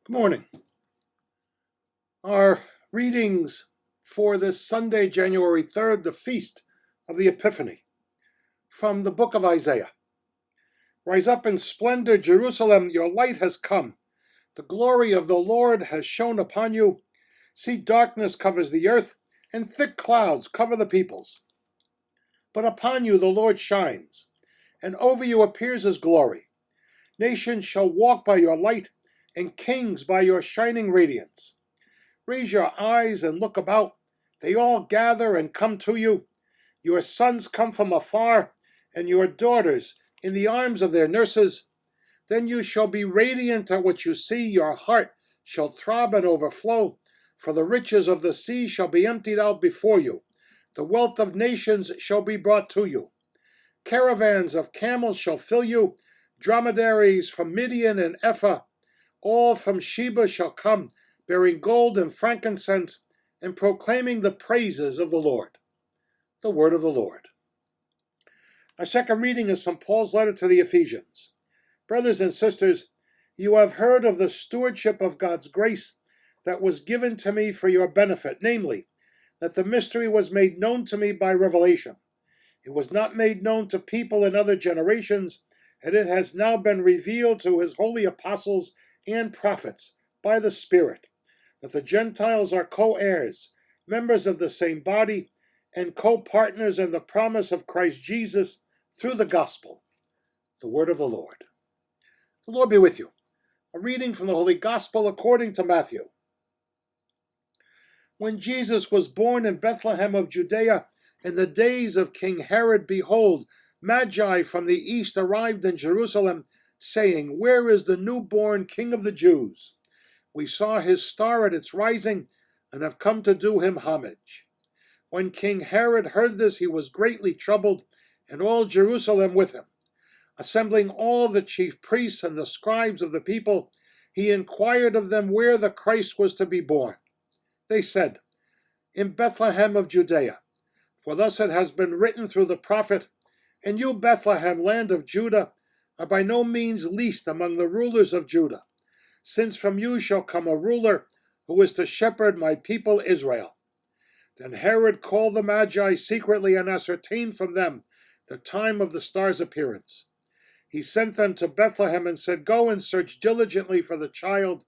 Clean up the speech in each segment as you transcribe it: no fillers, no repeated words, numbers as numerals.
Good morning. Our readings for this Sunday, January 3rd, the feast of the Epiphany, from the book of Isaiah. Rise up in splendor, Jerusalem, your light has come. The glory of the Lord has shone upon you. See, darkness covers the earth, and thick clouds cover the peoples. But upon you the Lord shines, and over you appears his glory. Nations shall walk by your light, and kings by your shining radiance. Raise your eyes and look about. They all gather and come to you. Your sons come from afar, and your daughters in the arms of their nurses. Then you shall be radiant at what you see. Your heart shall throb and overflow, for the riches of the sea shall be emptied out before you. The wealth of nations shall be brought to you. Caravans of camels shall fill you. Dromedaries from Midian and Ephah, all from Sheba shall come, bearing gold and frankincense, and proclaiming the praises of the Lord. The word of the Lord. Our second reading is from Paul's letter to the Ephesians. Brothers and sisters, you have heard of the stewardship of God's grace that was given to me for your benefit, namely, that the mystery was made known to me by revelation. It was not made known to people in other generations, and it has now been revealed to his holy apostles and prophets by the Spirit, that the Gentiles are co-heirs, members of the same body, and co-partners in the promise of Christ Jesus through the gospel. The word of the Lord. The Lord be with you. A reading from the Holy Gospel according to Matthew. When Jesus was born in Bethlehem of Judea, in the days of King Herod, behold, Magi from the east arrived in Jerusalem, saying, Where is the newborn King of the Jews? We saw his star at its rising, and have come to do him homage. When King Herod heard this, he was greatly troubled, and all Jerusalem with him. Assembling all the chief priests and the scribes of the people, he inquired of them where the Christ was to be born. They said, In Bethlehem of Judea, for thus it has been written through the prophet, And you, Bethlehem, land of Judah, are by no means least among the rulers of Judah, since from you shall come a ruler who is to shepherd my people Israel. Then Herod called the Magi secretly and ascertained from them the time of the star's appearance. He sent them to Bethlehem and said, Go and search diligently for the child.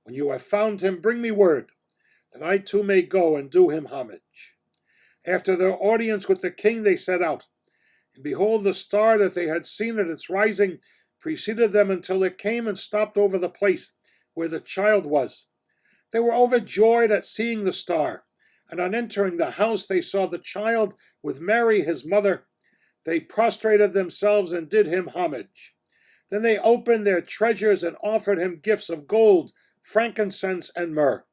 When you have found him, bring me word, that I too may go and do him homage. After their audience with the king, they set out. And behold, the star that they had seen at its rising preceded them until it came and stopped over the place where the child was. They were overjoyed at seeing the star, and on entering the house they saw the child with Mary his mother. They prostrated themselves and did him homage. Then they opened their treasures and offered him gifts of gold, frankincense, and myrrh.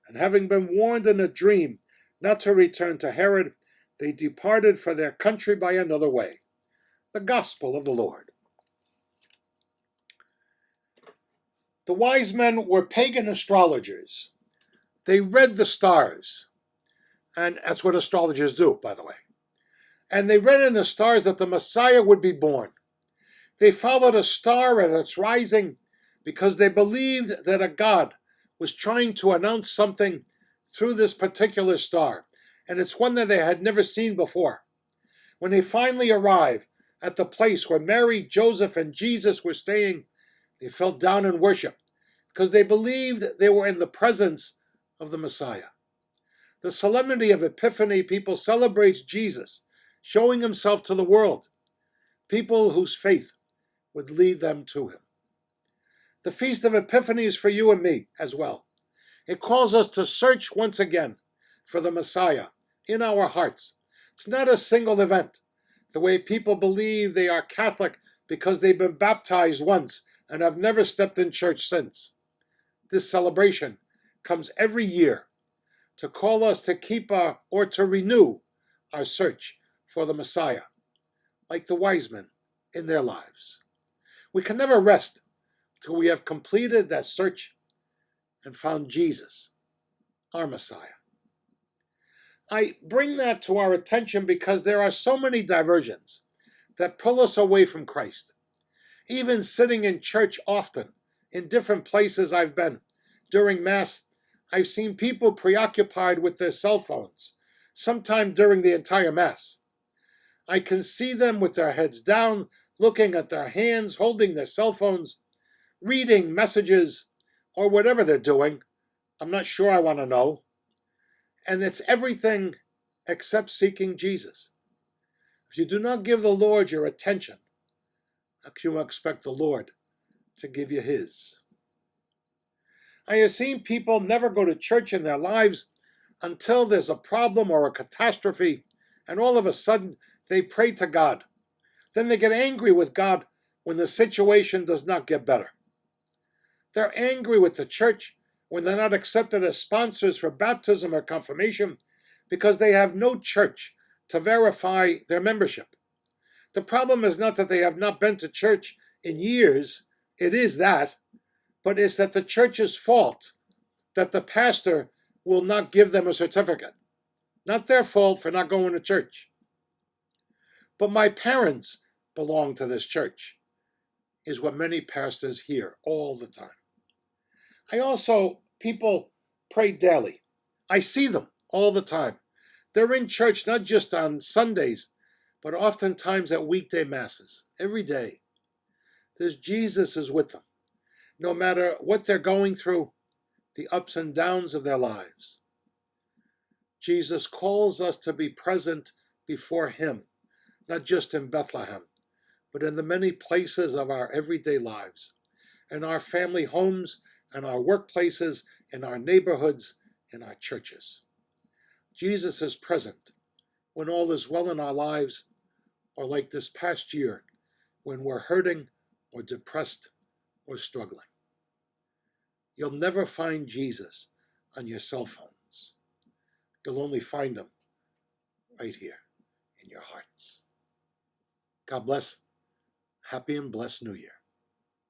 And having been warned in a dream not to return to Herod, they departed for their country by another way. The Gospel of the Lord. The wise men were pagan astrologers. They read the stars, and that's what astrologers do, by the way. And they read in the stars that the Messiah would be born. They followed a star at its rising because they believed that a God was trying to announce something through this particular star, and it's one that they had never seen before. When they finally arrived at the place where Mary, Joseph, and Jesus were staying, they fell down in worship because they believed they were in the presence of the Messiah. The Solemnity of Epiphany, people celebrates Jesus showing himself to the world, people whose faith would lead them to him. The Feast of Epiphany is for you and me as well. It calls us to search once again for the Messiah in our hearts. It's not a single event, the way people believe they are Catholic because they've been baptized once and have never stepped in church since. This celebration comes every year to call us to keep or to renew our search for the Messiah, like the wise men in their lives. We can never rest till we have completed that search and found Jesus, our Messiah. I bring that to our attention because there are so many diversions that pull us away from Christ. Even sitting in church often, in different places I've been, During Mass, I've seen people preoccupied with their cell phones, sometime during the entire Mass. I can see them with their heads down, looking at their hands, holding their cell phones, reading messages, or whatever they're doing. I'm not sure I want to know. And it's everything except seeking Jesus. If you do not give the Lord your attention, how can you expect the Lord to give you his? I have seen people never go to church in their lives until there's a problem or a catastrophe, and all of a sudden they pray to God. Then they get angry with God when the situation does not get better. They're angry with the church when they're not accepted as sponsors for baptism or confirmation because they have no church to verify their membership. The problem is not that they have not been to church in years, it is that, but it's that the church's fault that the pastor will not give them a certificate. Not their fault for not going to church. But my parents belong to this church, is what many pastors hear all the time. People pray daily. I see them all the time. They're in church not just on Sundays, but oftentimes at weekday masses, every day. Jesus is with them. No matter what they're going through, the ups and downs of their lives. Jesus calls us to be present before him, not just in Bethlehem, but in the many places of our everyday lives, in our family homes, in our workplaces, in our neighborhoods, in our churches. Jesus is present when all is well in our lives, or like this past year, when we're hurting or depressed or struggling. You'll never find Jesus on your cell phones. You'll only find him right here in your hearts. God bless. Happy and blessed New Year.